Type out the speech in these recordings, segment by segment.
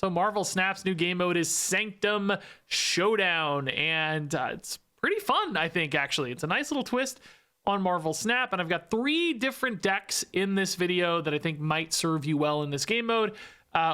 So Marvel Snap's new game mode is Sanctum Showdown, and it's pretty fun, I think, actually. It's a nice little twist on Marvel Snap, and I've got 3 different decks in this video that I think might serve you well in this game mode.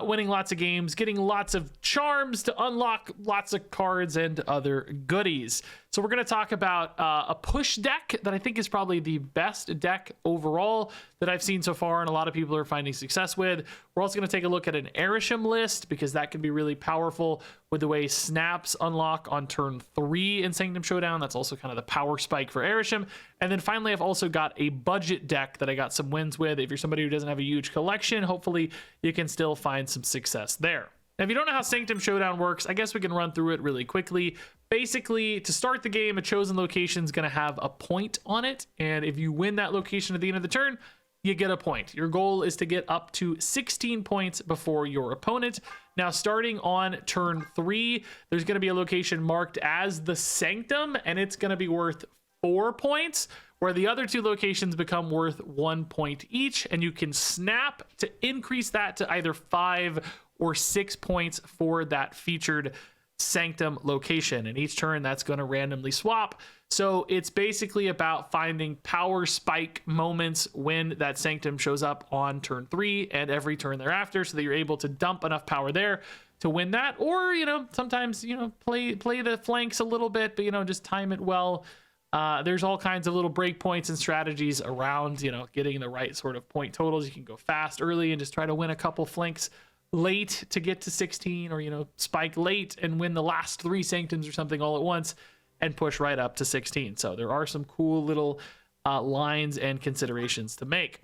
Winning lots of games, getting lots of charms to unlock lots of cards and other goodies. So we're going to talk about a push deck that I think is probably the best deck overall that I've seen so far, and a lot of people are finding success with. We're also going to take a look at an Arishem list, because that can be really powerful with the way snaps unlock on turn 3 in Sanctum Showdown. That's also kind of the power spike for Arishem. And then finally, I've also got a budget deck that I got some wins with. If you're somebody who doesn't have a huge collection, hopefully you can still find some success there. Now, if you don't know how Sanctum Showdown works, I guess we can run through it really quickly. Basically, to start the game, a chosen location is going to have a point on it, and if you win that location at the end of the turn, you get a point. Your goal is to get up to 16 points before your opponent. Now, starting on turn 3, there's going to be a location marked as the Sanctum, and it's going to be worth 4 points, where the other 2 locations become worth 1 point each, and you can snap to increase that to either 5 or 6 points for that featured Sanctum location. And each turn that's going to randomly swap. So it's basically about finding power spike moments when that Sanctum shows up on turn 3 and every turn thereafter, so that you're able to dump enough power there to win that. Or, sometimes, play the flanks a little bit, but, just time it well. There's all kinds of little breakpoints and strategies around, getting the right sort of point totals. You can go fast early and just try to win a couple flanks late to get to 16, or, spike late and win the last 3 Sanctums or something all at once and push right up to 16. So there are some cool little lines and considerations to make.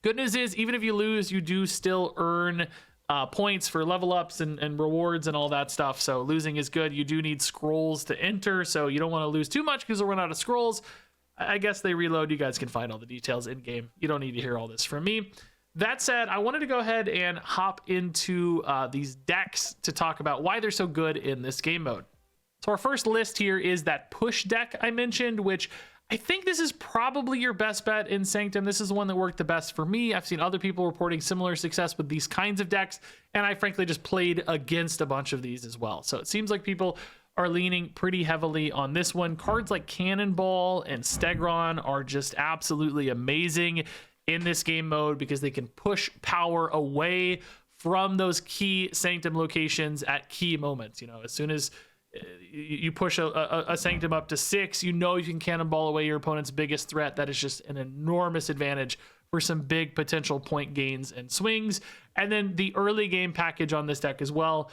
Good news is, even if you lose, you do still earn points for level ups and rewards and all that stuff. So losing is good. You do need scrolls to enter, so you don't want to lose too much because we'll run out of scrolls. I guess they reload. You guys can find all the details in game. You don't need to hear all this from me. That said, I wanted to go ahead and hop into these decks to talk about why they're so good in this game mode. So our first list here is that push deck I mentioned, which I think this is probably your best bet in Sanctum. This is the one that worked the best for me. I've seen other people reporting similar success with these kinds of decks, and I frankly just played against a bunch of these as well. So it seems like people are leaning pretty heavily on this one. Cards like Cannonball and Stegron are just absolutely amazing in this game mode, because they can push power away from those key Sanctum locations at key moments. As soon as you push a Sanctum up to 6, you can Cannonball away your opponent's biggest threat. That is just an enormous advantage for some big potential point gains and swings. And then the early game package on this deck as well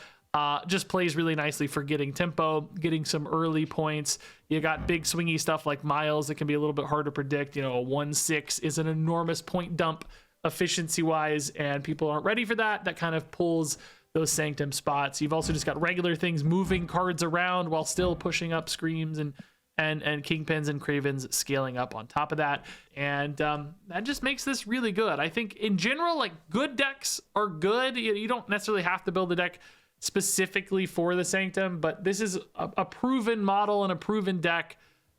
just plays really nicely for getting tempo, getting some early points. You got big swingy stuff like Miles that can be a little bit hard to predict. A 1/6 is an enormous point dump efficiency wise, and people aren't ready for that. That kind of pulls those Sanctum spots. You've also just got regular things moving cards around while still pushing up Screams and Kingpins and Cravens scaling up on top of that. And that just makes this really good. I think in general, like, good decks are good. You don't necessarily have to build a deck specifically for the Sanctum, but this is a proven model and a proven deck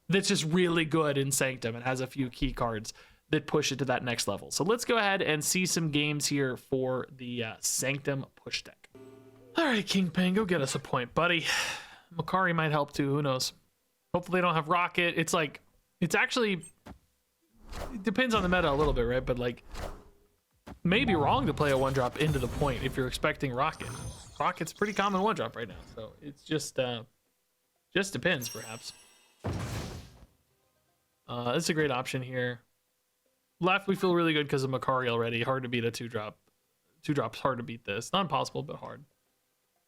that's just really good in Sanctum and has a few key cards that push it to that next level. So let's go ahead and see some games here for the Sanctum push deck. All right, Kingpin, go get us a point, buddy. Makari might help too, who knows? Hopefully they don't have Rocket. It depends on the meta a little bit, right? But like, maybe wrong to play a 1-drop into the point if you're expecting Rocket. Rocket's pretty common 1-drop right now, so it's just depends, perhaps. This is a great option here. Left, we feel really good because of Makari already. Hard to beat a 2-drop. 2-drop's hard to beat this. Not impossible, but hard.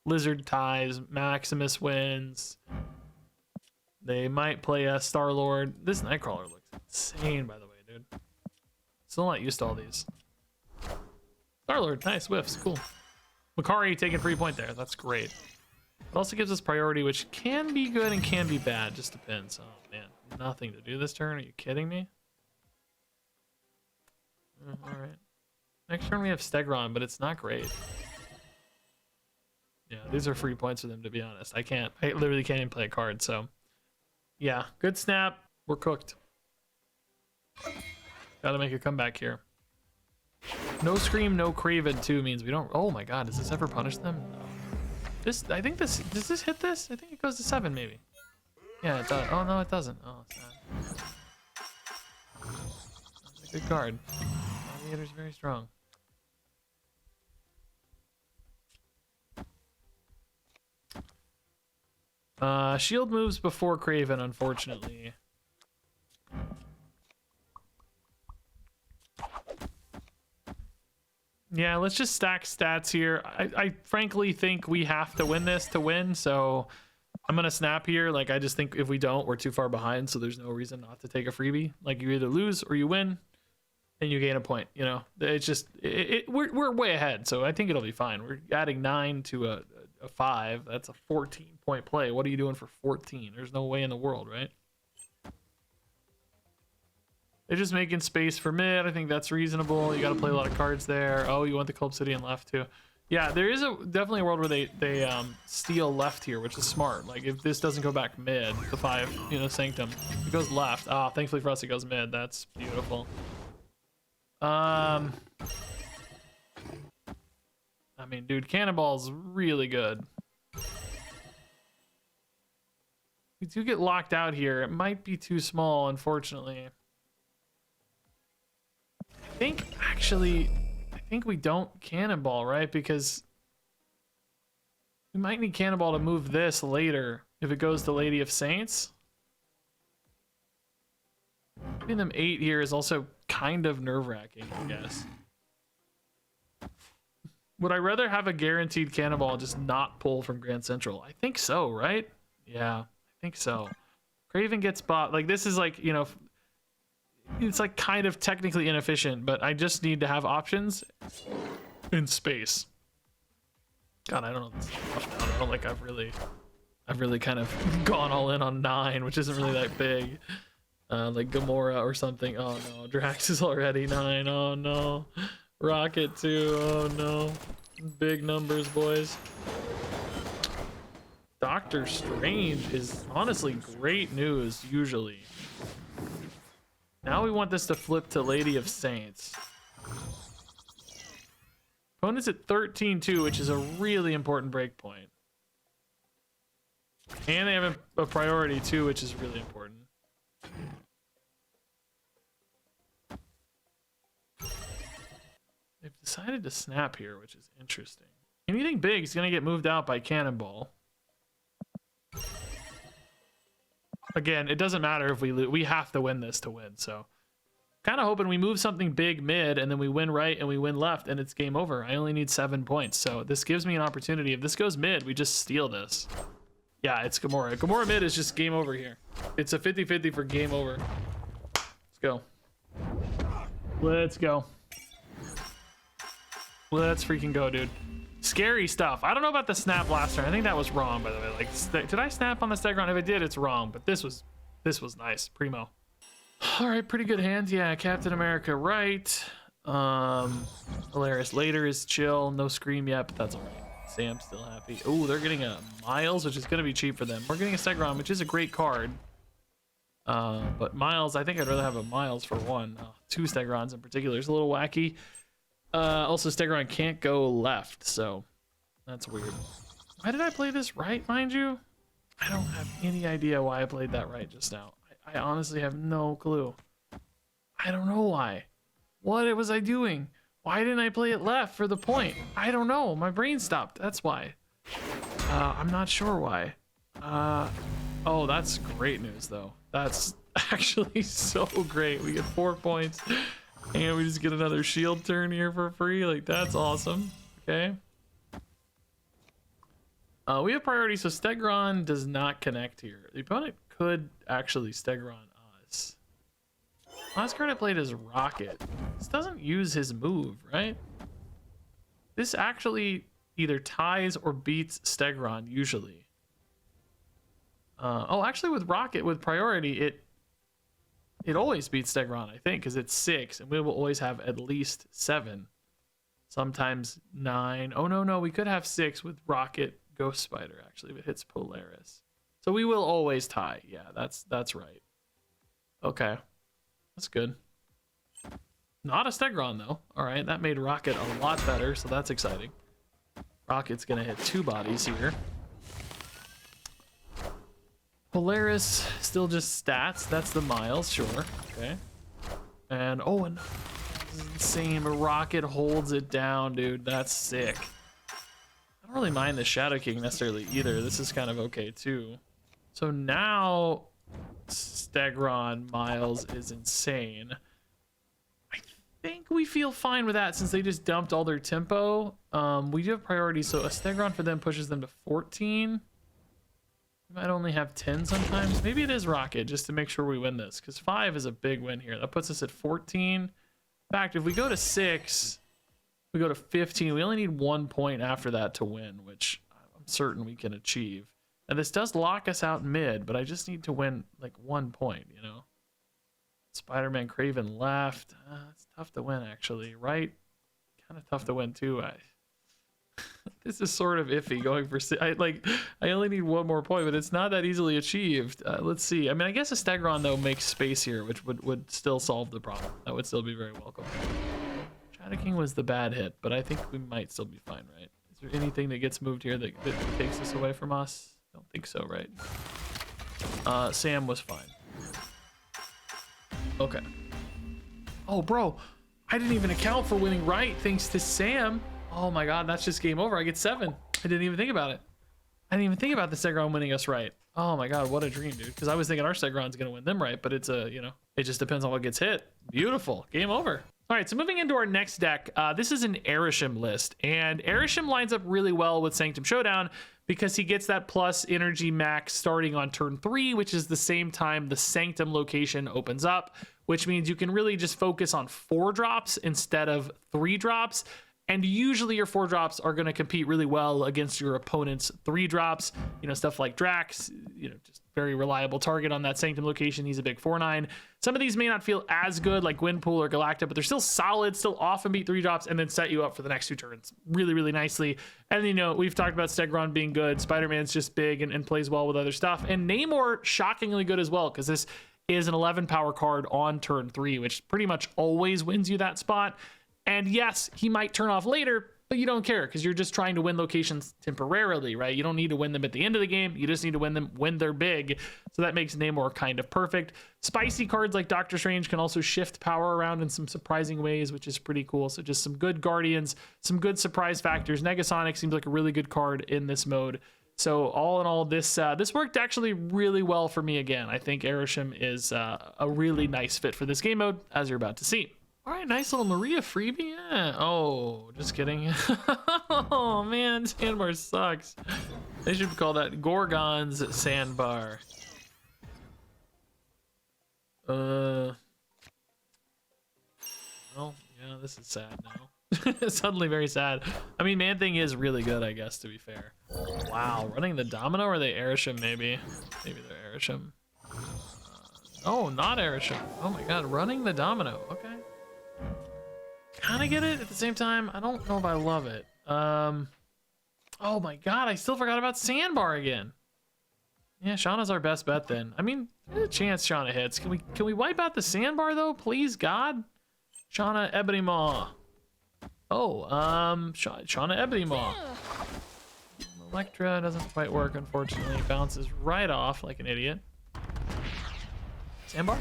Lizard ties. Maximus wins. They might play a Star-Lord. This Nightcrawler looks insane, by the way, dude. Still not used to all these. Star-Lord, nice whiffs, cool. Makari taking free point there. That's great. It also gives us priority, which can be good and can be bad. Just depends. Oh, man. Nothing to do this turn. Are you kidding me? All right. Next turn we have Stegron, but it's not great. Yeah, these are free points for them, to be honest. I literally can't even play a card, so. Yeah, good snap. We're cooked. Gotta make a comeback here. No Scream, no Craven too means we don't. Oh my god, does this ever punish them? No. This, I think this, does this hit this? I think it goes to 7 maybe. Yeah, it does. Oh, no, it doesn't. Oh, sad. That's a good card. Gladiator's very strong. Shield moves before Craven, unfortunately. Yeah, let's just stack stats here. I frankly think we have to win this to win, so I'm gonna snap here. Like, I just think if we don't, we're too far behind, so there's no reason not to take a freebie. Like, you either lose or you win, and you gain a point. You know, it's just we're way ahead, so I think it'll be fine. We're adding 9 to a 5. That's a 14-point play. What are you doing for 14? There's no way in the world, right? They're just making space for mid. I think that's reasonable. You got to play a lot of cards there. Oh, you want the Cold Obsidian left too. Yeah, there is definitely a world where they steal left here, which is smart. Like, if this doesn't go back mid, the 5, you know, Sanctum, it goes left. Ah, thankfully for us, it goes mid. That's beautiful. I mean, dude, Cannonball's really good. We do get locked out here. It might be too small, unfortunately. I think we don't Cannonball, right? Because we might need Cannonball to move this later if it goes to Lady of Saints. Giving them 8 here is also kind of nerve-wracking, I guess. Would I rather have a guaranteed Cannonball and just not pull from Grand Central? I think so, right? Yeah, I think so. Craven gets bought. Like, this is like, you know, it's like kind of technically inefficient, but I just need to have options in space. God, I don't know. I don't like I've really kind of gone all in on 9, which isn't really that big. Like Gamora or something. Oh no, Drax is already 9. Oh no, Rocket too. Oh no, big numbers, boys. Doctor Strange is honestly great news usually. Now we want this to flip to Lady of Saints. Opponent's at 13-2, which is a really important break point. And they have a priority too, which is really important. They've decided to snap here, which is interesting. Anything big is going to get moved out by Cannonball. Again, it doesn't matter if we lose. We have to win this to win. So kind of hoping we move something big mid and then we win right and we win left and it's game over. I only need 7 points. So this gives me an opportunity. If this goes mid, we just steal this. Yeah, it's Gamora. Gamora mid is just game over here. It's a 50-50 for game over. Let's go. Let's go. Let's freaking go, dude. Scary stuff. I don't know about the snap last turn. I think that was wrong, by the way. Like, did I snap on the Stegron? If I did, it's wrong. But this was nice. Primo. All right, pretty good hands. Yeah, Captain America, right. Hilarious. Later is chill. No scream yet, but that's all right. Sam's still happy. Oh, they're getting a Miles, which is going to be cheap for them. We're getting a Stegron, which is a great card. But Miles, I think I'd rather have a Miles for 1. 2 Stegrons in particular. It's a little wacky. Also, Stegron can't go left, so that's weird. Why did I play this right, mind you? I don't have any idea why I played that right just now. I honestly have no clue. I don't know why. What was I doing? Why didn't I play it left for the point? I don't know. My brain stopped. That's why. I'm not sure why. Oh, that's great news, though. That's actually so great. We get 4 points. And we just get another shield turn here for free. Like, that's awesome. Okay. We have priority, so Stegron does not connect here. The opponent could actually Stegron us. Last card I played is Rocket. This doesn't use his move, right? This actually either ties or beats Stegron, usually. Oh, actually with Rocket, with priority, it always beats Stegron, I think, because it's 6, and we will always have at least 7. Sometimes 9. Oh, no, we could have 6 with Rocket Ghost Spider, actually, if it hits Polaris. So we will always tie. Yeah, that's right. Okay. That's good. Not a Stegron, though. All right, that made Rocket a lot better, so that's exciting. Rocket's gonna hit 2 bodies here. Polaris still just stats. That's the miles, sure. Okay. And oh, and this is insane. Rocket holds it down, dude. That's sick. I don't really mind the Shadow King necessarily either. This is kind of okay too. So now Stegron Miles is insane. I think we feel fine with that since they just dumped all their tempo. We do have priority, so a Stegron for them pushes them to 14. We might only have 10 sometimes. Maybe it is Rocket just to make sure we win this, because 5 is a big win here. That puts us at 14. In fact, if we go to 6, we go to 15. We only need 1 point after that to win, which I'm certain we can achieve. And this does lock us out mid, but I just need to win like 1 point, you know? Spider-Man Craven left. It's tough to win, actually, right? Kind of tough to win, too. This is sort of iffy going for... I only need 1 more point, but it's not that easily achieved. Let's see. I mean, I guess a Stegron, though, makes space here, which would still solve the problem. That would still be very welcome. Shadow King was the bad hit, but I think we might still be fine, right? Is there anything that gets moved here that takes this away from us? Don't think so, right? Sam was fine. Okay. Oh, bro. I didn't even account for winning right thanks to Sam. Oh my god, that's just game over. I get 7. I didn't even think about it. I didn't even think about the Stegron winning us right. Oh my god, what a dream, dude. Because I was thinking our Stegron's going to win them right, but it's a, you know, it just depends on what gets hit. Beautiful. Game over. All right, so moving into our next deck, this is an Arishem list, and Arishem lines up really well with Sanctum Showdown because he gets that plus energy max starting on turn 3, which is the same time the Sanctum location opens up, which means you can really just focus on 4 drops instead of 3 drops. And usually your 4 drops are going to compete really well against your opponent's 3 drops. You know, stuff like Drax, you know, just very reliable target on that Sanctum location. He's a big 4/9. Some of these may not feel as good, like Windpool or Galacta, but they're still solid, still often beat 3 drops, and then set you up for the next 2 turns really, really nicely. And, you know, we've talked about Stegron being good. Spider-Man's just big and plays well with other stuff. And Namor, shockingly good as well, because this is an 11 power card on turn 3, which pretty much always wins you that spot. And yes, he might turn off later, but you don't care because you're just trying to win locations temporarily, right? You don't need to win them at the end of the game. You just need to win them when they're big. So that makes Namor kind of perfect. Spicy cards like Doctor Strange can also shift power around in some surprising ways, which is pretty cool. So just some good Guardians, some good surprise factors. Negasonic seems like a really good card in this mode. So all in all, this worked actually really well for me again. I think Arishem is a really nice fit for this game mode, as you're about to see. All right, nice little Maria freebie. Yeah. Oh, just kidding. Oh man, sandbar sucks. They should call that Gorgon's sandbar. Well, yeah, this is sad now. Suddenly very sad. I mean, Man-Thing is really good, I guess, to be fair. Wow, running the Domino, or are they Arishem maybe? Maybe they're Arishem. Oh, not Arishem. Oh my god, running the Domino. Okay. Kind of get it at the same time. I don't know if I love it. Oh my god, I still forgot about Sandbar again. Yeah, Shauna's our best bet then. I mean, there's a chance Shauna hits. Can we wipe out the Sandbar though, please God? Shauna Ebony Maw. Oh, Shauna Ebony Maw. Electra doesn't quite work, unfortunately. Bounces right off like an idiot. Sandbar?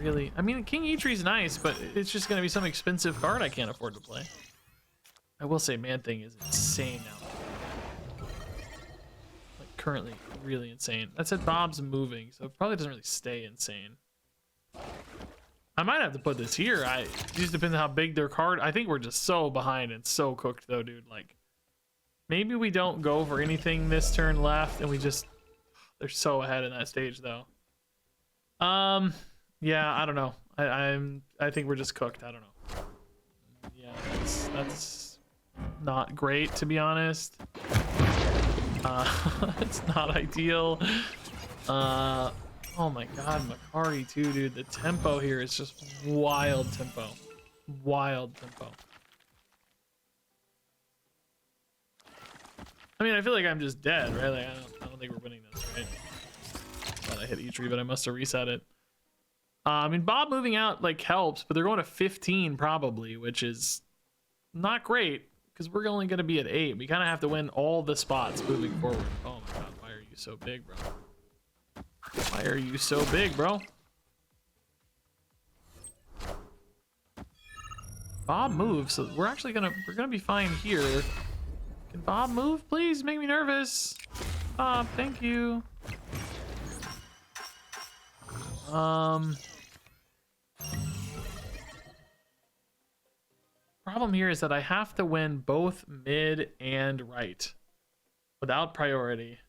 Really? I mean, King Eitree's nice, but it's just gonna be some expensive card I can't afford to play. I will say Man-Thing is insane now. Like, currently really insane. That said Bob's moving, so it probably doesn't really stay insane. I might have to put this here. It just depends on how big their card. I think we're just so behind and so cooked though, dude. Like, maybe we don't go for anything this turn left and we just... They're so ahead in that stage though. Yeah, I don't know. I think we're just cooked. I don't know. Yeah, that's not great, to be honest. It's not ideal. Oh my god, Makari too, dude. The tempo here is just wild tempo. Wild tempo. I mean, I feel like I'm just dead, right? Like, I don't think we're winning this, right? Thought I hit Eitri, but I must have reset it. I mean, Bob moving out like helps, but they're going to 15 probably, which is not great because we're only going to be at 8. We kind of have to win all the spots moving forward. Oh my god, why are you so big, bro? Why are you so big, bro? Bob moves, so we're gonna be fine here. Can Bob move, please? Make me nervous. Bob, thank you. Problem here is that I have to win both mid and right without priority.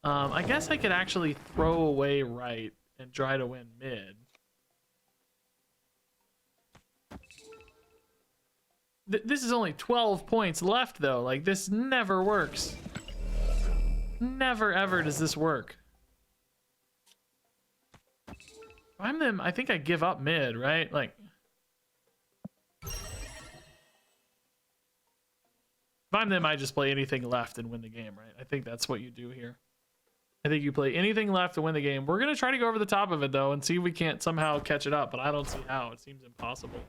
I guess I could actually throw away right and try to win mid. This is only 12 points left though. Like, this never works. Never ever does this work. If I'm them, I think I give up mid, right? Like, if I'm them, I just play anything left and win the game, right? I think that's what you do here. I think you play anything left to win the game. We're gonna try to go over the top of it though and see if we can't somehow catch it up, but I don't see how. It seems impossible.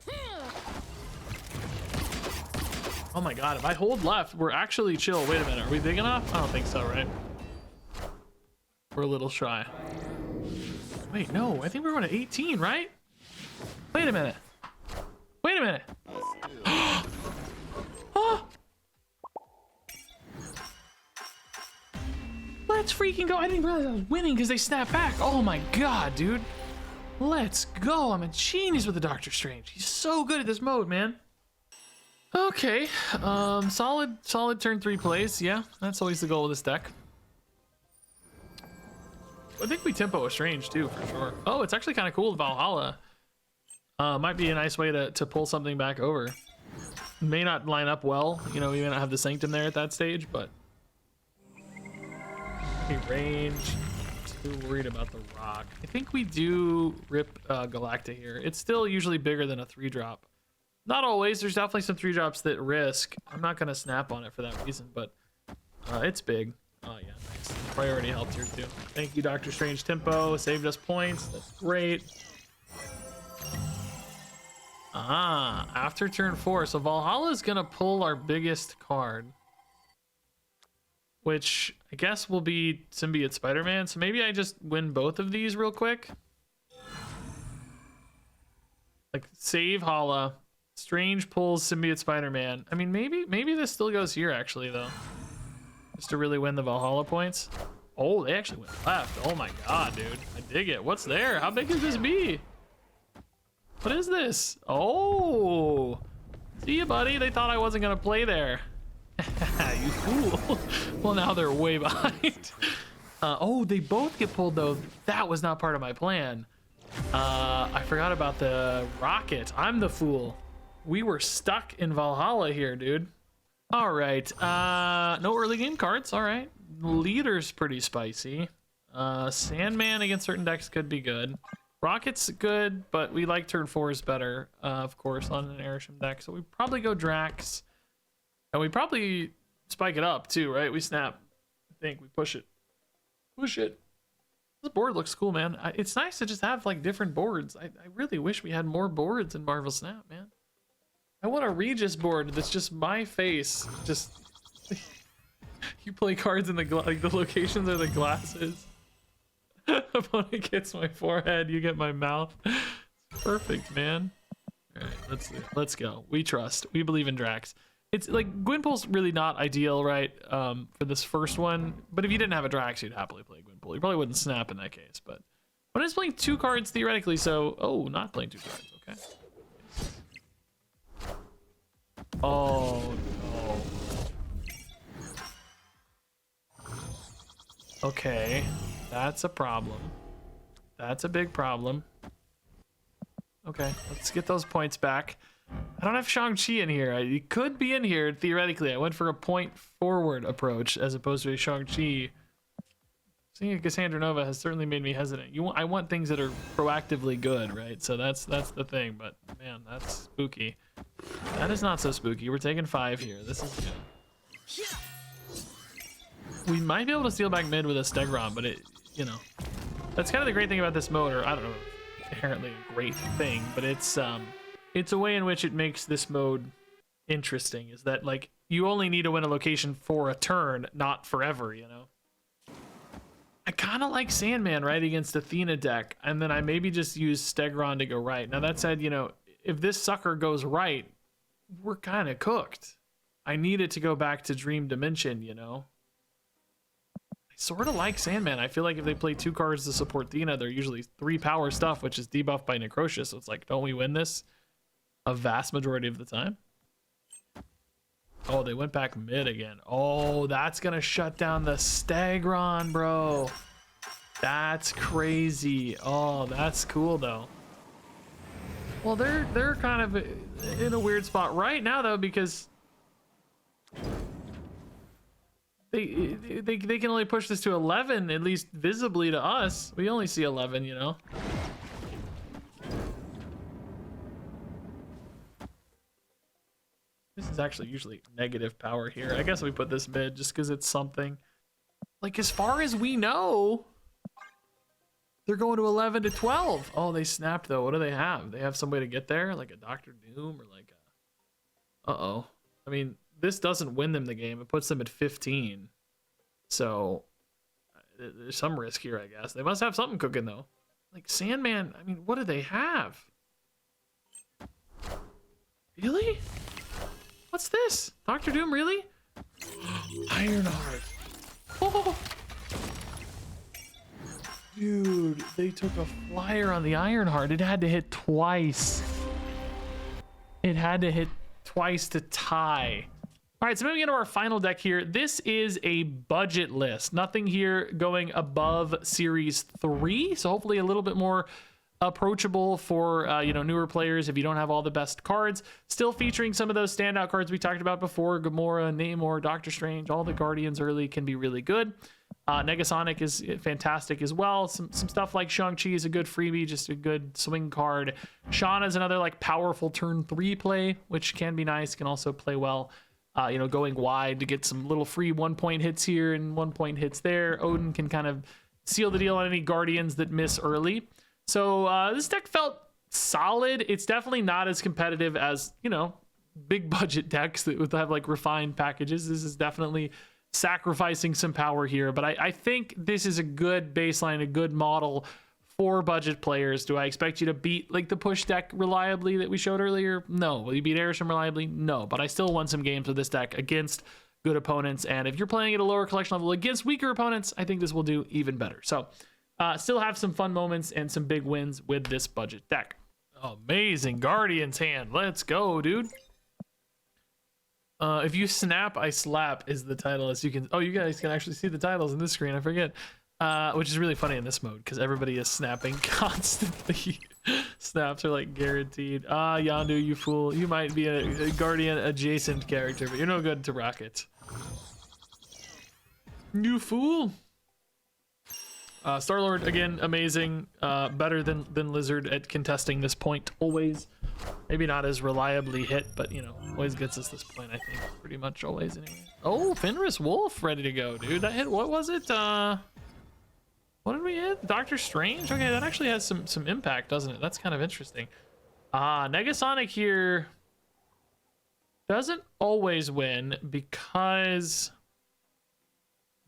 Oh my god, if I hold left, we're actually chill. Wait a minute, are we big enough? I don't think so, right? We're a little shy. Wait, no, I think we're going to 18, right? Wait a minute. Wait a minute. Oh. Let's freaking go. I didn't realize I was winning because they snapped back. Oh my god, dude. Let's go. I'm a genius with the Doctor Strange. He's so good at this mode, man. Okay, solid turn 3 plays. Yeah, that's always the goal of this deck. I think we tempo a Strange too, for sure. Oh, it's actually kind of cool with Valhalla. Might be a nice way to pull something back over. May not line up well, you know, we may not have the Sanctum there at that stage, but... Okay, range. Too worried about the rock. I think we do rip Galacta here. It's still usually bigger than a 3-drop. Not always. There's definitely some 3-drops that risk. I'm not going to snap on it for that reason, but it's big. Oh, yeah, nice. Priority helped here, too. Thank you, Doctor Strange. Tempo saved us points. That's great. After turn 4. So Valhalla is going to pull our biggest card, which I guess will be Symbiote Spider-Man. So maybe I just win both of these real quick. Like, save Hala. Strange pulls Symbiote Spider-Man. I mean, maybe this still goes here, actually, though. Just to really win the Valhalla points. Oh, they actually went left. Oh my god, dude. I dig it. What's there? How big could this be? What is this? Oh! See ya, buddy. They thought I wasn't going to play there. You fool. Well, now they're way behind. Oh, they both get pulled, though. That was not part of my plan. I forgot about the rocket. I'm the fool. We were stuck in Valhalla here, dude. All right. No early game cards. All right. Leader's pretty spicy. Sandman against certain decks could be good. Rocket's good, but we like turn 4s better, of course, on an Arishem deck. So we probably go Drax. And we probably spike it up, too, right? We snap. I think we push it. Push it. This board looks cool, man. It's nice to just have, like, different boards. I really wish we had more boards in Marvel Snap, man. I want a Regis board that's just my face. Just you play cards in the like the locations are the glasses. Opponent gets my forehead, you get my mouth. Perfect, man. All right, let's go. We trust. We believe in Drax. It's like Gwynpool's really not ideal, right? For this first one. But if you didn't have a Drax, you'd happily play Gwynpool. You probably wouldn't snap in that case. But when it's playing 2 cards theoretically, so not playing 2 cards. Okay. Oh no. Okay, that's a problem. That's a big problem. Okay, let's get those points back. I don't have Shang-Chi in here. He could be in here theoretically. I went for a point forward approach as opposed to a Shang-Chi. Seeing a Cassandra Nova has certainly made me hesitant. I want things that are proactively good, right? So that's the thing. But man, that's spooky. That is not so spooky. We're taking 5 here. This is good. We might be able to steal back mid with a Stegron, but that's kind of the great thing about this mode, or I don't know, inherently a great thing, but it's a way in which it makes this mode interesting, is that like you only need to win a location for a turn, not forever, you know. I kind of like Sandman right against Athena deck, and then I maybe just use Stegron to go right. Now that said, you know, if this sucker goes right, we're kind of cooked. I need it to go back to Dream Dimension, you know. I sort of like Sandman. I feel like if they play 2 cards to support Athena, they're usually 3 power stuff, which is debuffed by Necrocious. So it's like, don't we win this a vast majority of the time? Oh, they went back mid again. Oh, that's gonna shut down the Stegron, bro. That's crazy. Oh, that's cool though. Well, they're kind of in a weird spot right now though, because they can only push this to 11, at least visibly to us. We only see 11, you know. This is actually usually negative power here. I guess we put this mid just because it's something. Like, as far as we know, they're going to 11 to 12. Oh, they snapped, though. What do they have? They have some way to get there? Like a Dr. Doom or like a... Uh-oh. I mean, this doesn't win them the game. It puts them at 15. So, there's some risk here, I guess. They must have something cooking, though. Like, Sandman, I mean, what do they have? Really? What's this? Dr. Doom, really? Ironheart. Oh. Dude, they took a flyer on the Ironheart. It had to hit twice. It had to hit twice to tie. All right, so moving into our final deck here. This is a budget list. Nothing here going above Series 3. So hopefully a little bit more approachable for you know, newer players if you don't have all the best cards. Still featuring some of those standout cards we talked about before: Gamora, Namor, Doctor Strange. All the Guardians early can be really good. Negasonic is fantastic as well. Some stuff like Shang-Chi is a good freebie, just a good swing card. Shauna is another like powerful turn 3 play, which can be nice. Can also play well, you know, going wide to get some little free 1-point hits here and 1-point hits there. Odin can kind of seal the deal on any Guardians that miss early. So this deck felt solid. It's definitely not as competitive as, you know, big budget decks that would have like refined packages. This is definitely sacrificing some power here, but I think this is a good baseline, a good model for budget players. Do I expect you to beat like the push deck reliably that we showed earlier? No. Will you beat Arishem reliably? No, but I still won some games with this deck against good opponents, and if you're playing at a lower collection level against weaker opponents, I think this will do even better. So still have some fun moments and some big wins with this budget deck. Amazing Guardian's hand. Let's go, dude. If you snap, I slap is the title. As you can, oh, you guys can actually see the titles in this screen. I forget, which is really funny in this mode because everybody is snapping constantly. Snaps are like guaranteed. Yondu, you fool. You might be a Guardian adjacent character, but you're no good to Rocket. You fool. Star-Lord, again, amazing. Better than Lizard at contesting this point, always. Maybe not as reliably hit, but, you know, always gets us this point, I think. Pretty much always, anyway. Oh, Fenris Wolf ready to go, dude. That hit, what was it? What did we hit? Doctor Strange? Okay, that actually has some impact, doesn't it? That's kind of interesting. Negasonic here doesn't always win because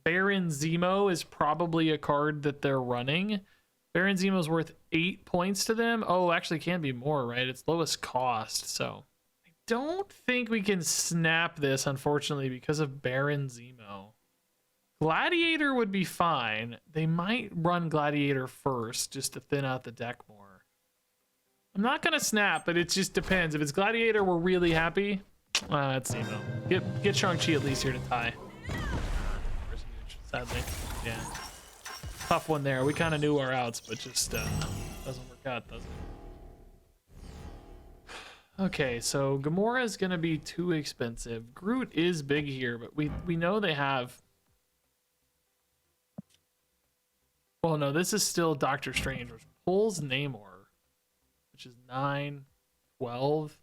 Baron Zemo is probably a card that they're running. Baron Zemo is worth 8 points to them. Oh, actually can be more, right? It's lowest cost. So I don't think we can snap this, unfortunately, because of Baron Zemo. Gladiator would be fine. They might run Gladiator first just to thin out the deck more. I'm not going to snap, but it just depends. If it's Gladiator, we're really happy. It's Zemo. Get Shang-Chi at least here to tie. Sadly, yeah. Tough one there. We kind of knew our outs, but just doesn't work out, does it? Okay, so Gamora is going to be too expensive. Groot is big here, but we know they have... Well, no, this is still Doctor Strange, which pulls Namor, which is 9, 12.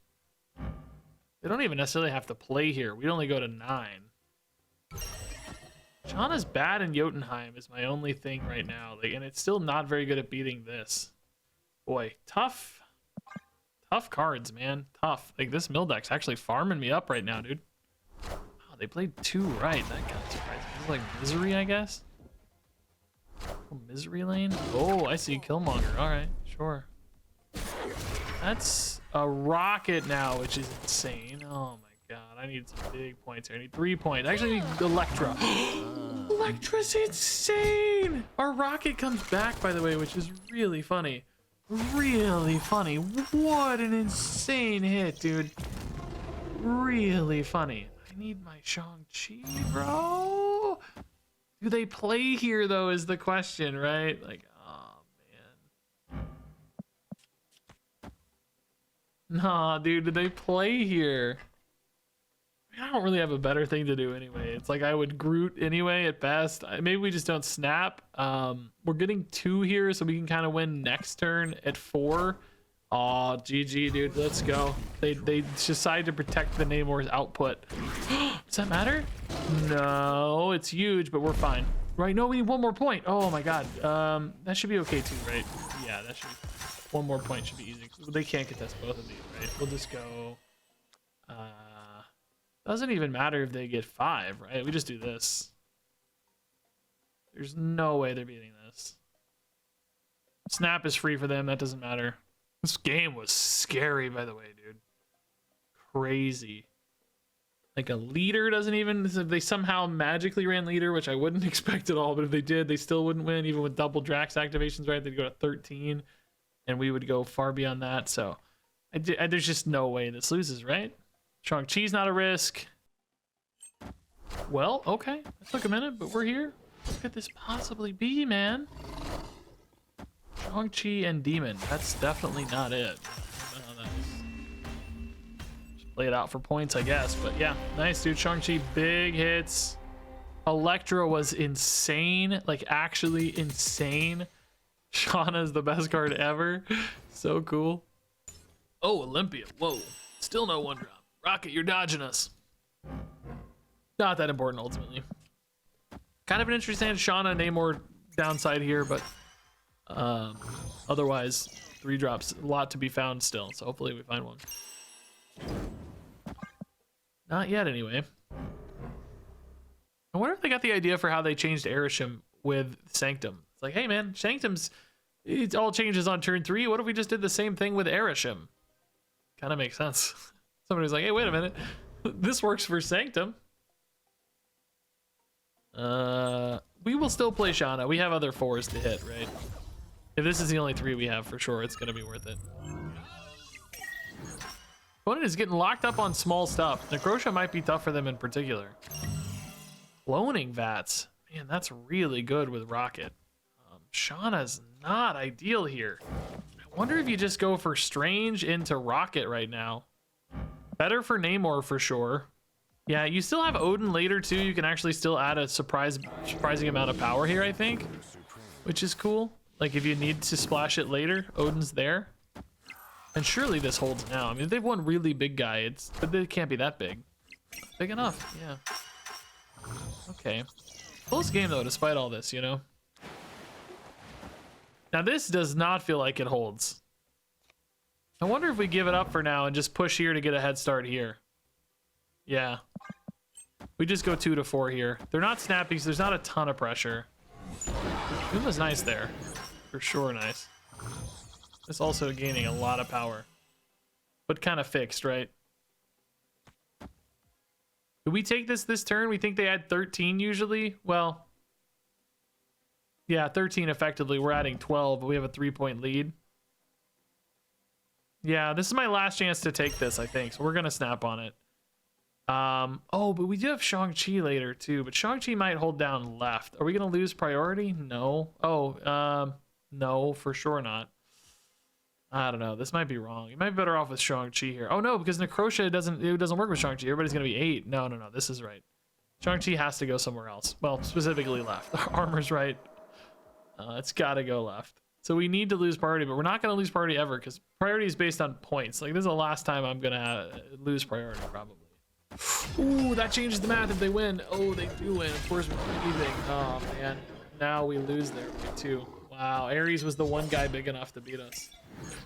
They don't even necessarily have to play here. We'd only go to 9. Shauna's bad in Jotunheim is my only thing right now, like, and it's still not very good at beating this. Boy, tough tough cards, man. Tough. Like, this mill deck's actually farming me up right now, dude. Oh, they played 2 right. That kind of surprised me. This is like Misery, I guess. Oh, Misery lane? Oh, I see Killmonger. All right, sure. That's a rocket now, which is insane. Oh my god, I need some big points here. I need 3 points. Actually, I need Electra. Electra's insane! Our rocket comes back, by the way, which is really funny. Really funny. What an insane hit, dude. Really funny. I need my Shang-Chi, bro. Do they play here, though, is the question, right? Like, oh, man. Nah, dude, do they play here? I don't really have a better thing to do anyway. It's like I would Groot anyway at best. Maybe we just don't snap. We're getting 2 here, so we can kind of win next turn at 4. Aw, GG, dude. Let's go. They decide to protect the Namor's output. Does that matter? No, it's huge, but we're fine. Right? No, we need 1 more point. Oh my god. That should be okay too, right? Yeah, that should be. 1 more point should be easy. They can't contest both of these, right? We'll just go. Doesn't even matter if they get 5, right? We just do this. There's no way they're beating this. Snap is free for them. That doesn't matter. This game was scary, by the way, dude. Crazy. Like a leader doesn't even, if they somehow magically ran leader, which I wouldn't expect at all, but if they did, they still wouldn't win, even with double Drax activations, right? They'd go to 13, and we would go far beyond that. So there's just no way this loses, right? Shang-Chi's not a risk. Well, okay. That took a minute, but we're here. What could this possibly be, man? Shang-Chi and Demon. That's definitely not it. Just play it out for points, I guess. But yeah, nice, dude. Shang-Chi, big hits. Electra was insane. Like, actually insane. Shauna's the best card ever. So cool. Oh, Olympia. Whoa. Still no 1-drop. Rocket, you're dodging us. Not that important, ultimately. Kind of an interesting Shauna Namor downside here, but otherwise, 3 drops. A lot to be found still, so hopefully we find one. Not yet, anyway. I wonder if they got the idea for how they changed Arishem with Sanctum. It's like, hey, man, Sanctum's... It all changes on turn 3. What if we just did the same thing with Arishem? Kind of makes sense. Somebody's like, hey, wait a minute. This works for Sanctum. We will still play Shauna. We have other 4s to hit, right? If this is the only 3 we have, for sure, it's going to be worth it. Opponent is getting locked up on small stuff. Necrosha might be tough for them in particular. Cloning Vats. Man, that's really good with Rocket. Shauna's not ideal here. I wonder if you just go for Strange into Rocket right now. Better for Namor for sure. Yeah, you still have Odin later too. You can actually still add a surprising amount of power here, I think, which is cool. Like if you need to splash it later, Odin's there. And surely this holds now. I mean, they've won really big guy. But they can't be that big. Big enough, yeah. Okay. Close game though, despite all this, you know. Now this does not feel like it holds. I wonder if we give it up for now and just push here to get a head start here. Yeah. We just go 2 to 4 here. They're not snapping, so there's not a ton of pressure. Uma's nice there. For sure nice. It's also gaining a lot of power. But kind of fixed, right? Do we take this turn? We think they add 13 usually? Well, yeah, 13 effectively. We're adding 12, but we have a 3-point lead. Yeah, this is my last chance to take this, I think. So we're going to snap on it. Oh, but we do have Shang-Chi later too. But Shang-Chi might hold down left. Are we going to lose priority? No. Oh, no, for sure not. I don't know. This might be wrong. You might be better off with Shang-Chi here. Oh, no, because Necrosha doesn't work with Shang-Chi. Everybody's going to be 8. No. This is right. Shang-Chi has to go somewhere else. Well, specifically left. Armor's right. It's got to go left. So we need to lose priority, but we're not going to lose priority ever because priority is based on points. Like, this is the last time I'm going to lose priority, probably. Ooh, that changes the math if they win. Oh, they do win. Of course, we're leaving. Oh, man. Now we lose there, too. Wow, Ares was the one guy big enough to beat us.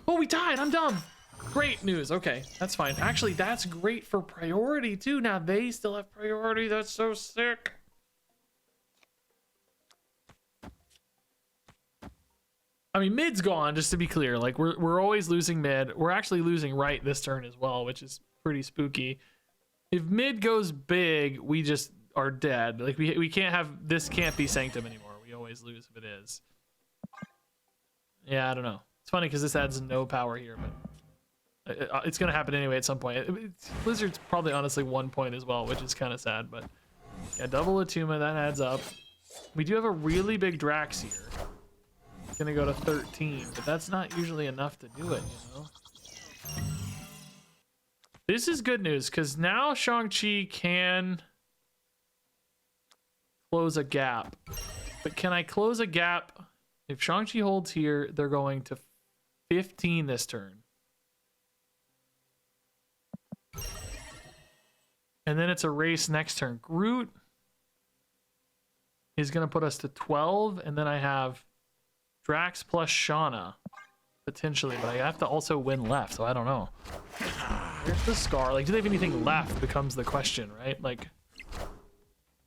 Oh, we tied. I'm dumb. Great news. Okay, that's fine. Actually, that's great for priority too. Now they still have priority. That's so sick. I mean, mid's gone, just to be clear. Like, we're always losing mid. We're actually losing right this turn as well, which is pretty spooky. If mid goes big, we just are dead. Like, we can't have... This can't be Sanctum anymore. We always lose if it is. Yeah, I don't know. It's funny because this adds no power here, but... It's going to happen anyway at some point. Blizzard's probably honestly 1 point as well, which is kind of sad, but... Yeah, double Atuma, that adds up. We do have a really big Drax here. It's going to go to 13, but that's not usually enough to do it, you know? This is good news, because now Shang-Chi can close a gap. But can I close a gap? If Shang-Chi holds here, they're going to 15 this turn. And then it's a race next turn. Groot is going to put us to 12, and then I have Drax plus Shauna, potentially, but I have to also win left, so I don't know. Where's the Scar? Like, do they have anything left becomes the question, right? Like,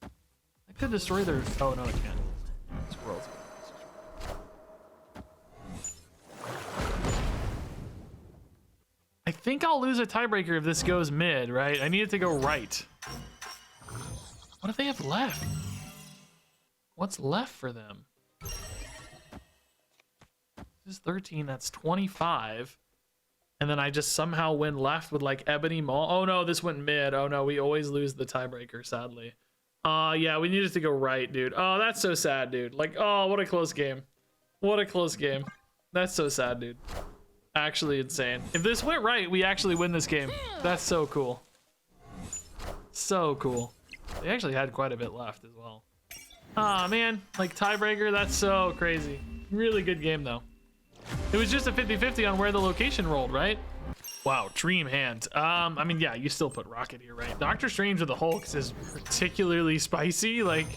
I could destroy their... Oh, no, I can't. This world's... I think I'll lose a tiebreaker if this goes mid, right? I need it to go right. What do they have left? What's left for them? This is 13, that's 25. And then I just somehow win left with like Ebony Maw. Oh no, this went mid. Oh no, we always lose the tiebreaker, sadly. Yeah, we need it to go right, dude. Oh, that's so sad, dude. Like, oh, what a close game. What a close game. That's so sad, dude. Actually insane. If this went right, we actually win this game. That's so cool. So cool. They actually had quite a bit left as well. Ah, man. Like, tiebreaker, that's so crazy. Really good game, though. It was just a 50-50 on where the location rolled, right? Wow, dream hand. I mean, yeah, you still put Rocket here, right? Doctor Strange with the Hulks is particularly spicy. Like,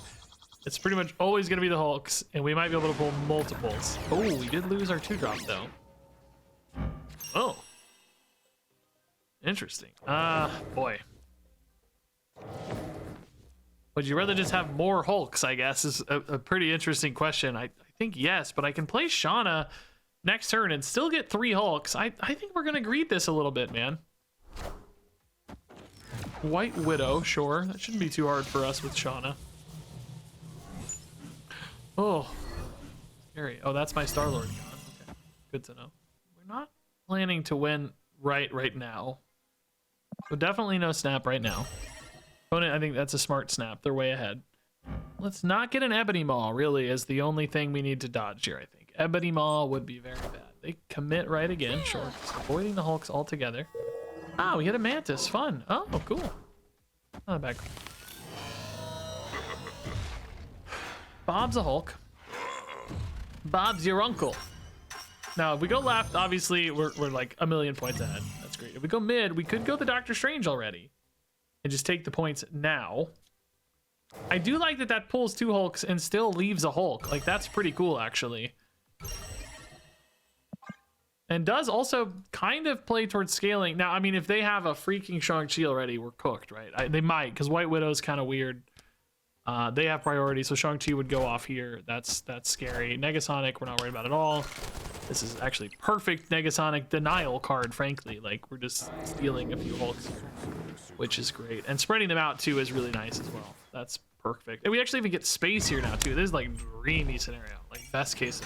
it's pretty much always going to be the Hulks, and we might be able to pull multiples. Oh, we did lose our 2-drop, though. Oh. Interesting. Boy. Would you rather just have more Hulks, I guess, is a pretty interesting question. I think yes, but I can play Shauna next turn and still get 3 Hulks. I think we're going to greed this a little bit, man. White Widow, sure. That shouldn't be too hard for us with Shauna. Oh. Scary. Oh, that's my Star-Lord gone. Okay. Good to know. We're not planning to win right now. So definitely no snap right now. Opponent, I think that's a smart snap. They're way ahead. Let's not get an Ebony Maw, really, is the only thing we need to dodge here, I think. Ebony Maw would be very bad. They commit right again, sure. Just avoiding the Hulks altogether. Ah, we hit a Mantis. Fun. Oh, cool. Not a bad. Bob's a Hulk. Bob's your uncle. Now, if we go left, obviously, we're like a million points ahead. That's great. If we go mid, we could go the Doctor Strange already and just take the points now. I do like that pulls 2 Hulks and still leaves a Hulk. Like, that's pretty cool, actually. And does also kind of play towards scaling. Now, I mean, if they have a freaking Shang-Chi already, we're cooked, right? They might, because White Widow's kind of weird. They have priority, so Shang-Chi would go off here. That's scary. Negasonic, we're not worried about at all. This is actually perfect Negasonic denial card, frankly. Like, we're just stealing a few Hulks here, which is great. And spreading them out, too, is really nice as well. That's perfect. And we actually even get space here now, too. This is, like, dreamy scenario. Like, best case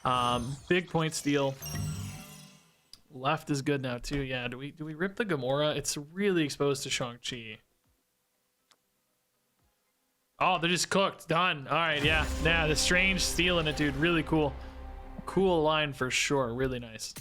scenario. Big point steal. Left is good now, too. Yeah, do we rip the Gamora? It's really exposed to Shang-Chi. Oh, they're just cooked. Done. All right, yeah. Yeah, the Strange stealing it, dude. Really cool. Cool line for sure. Really nice.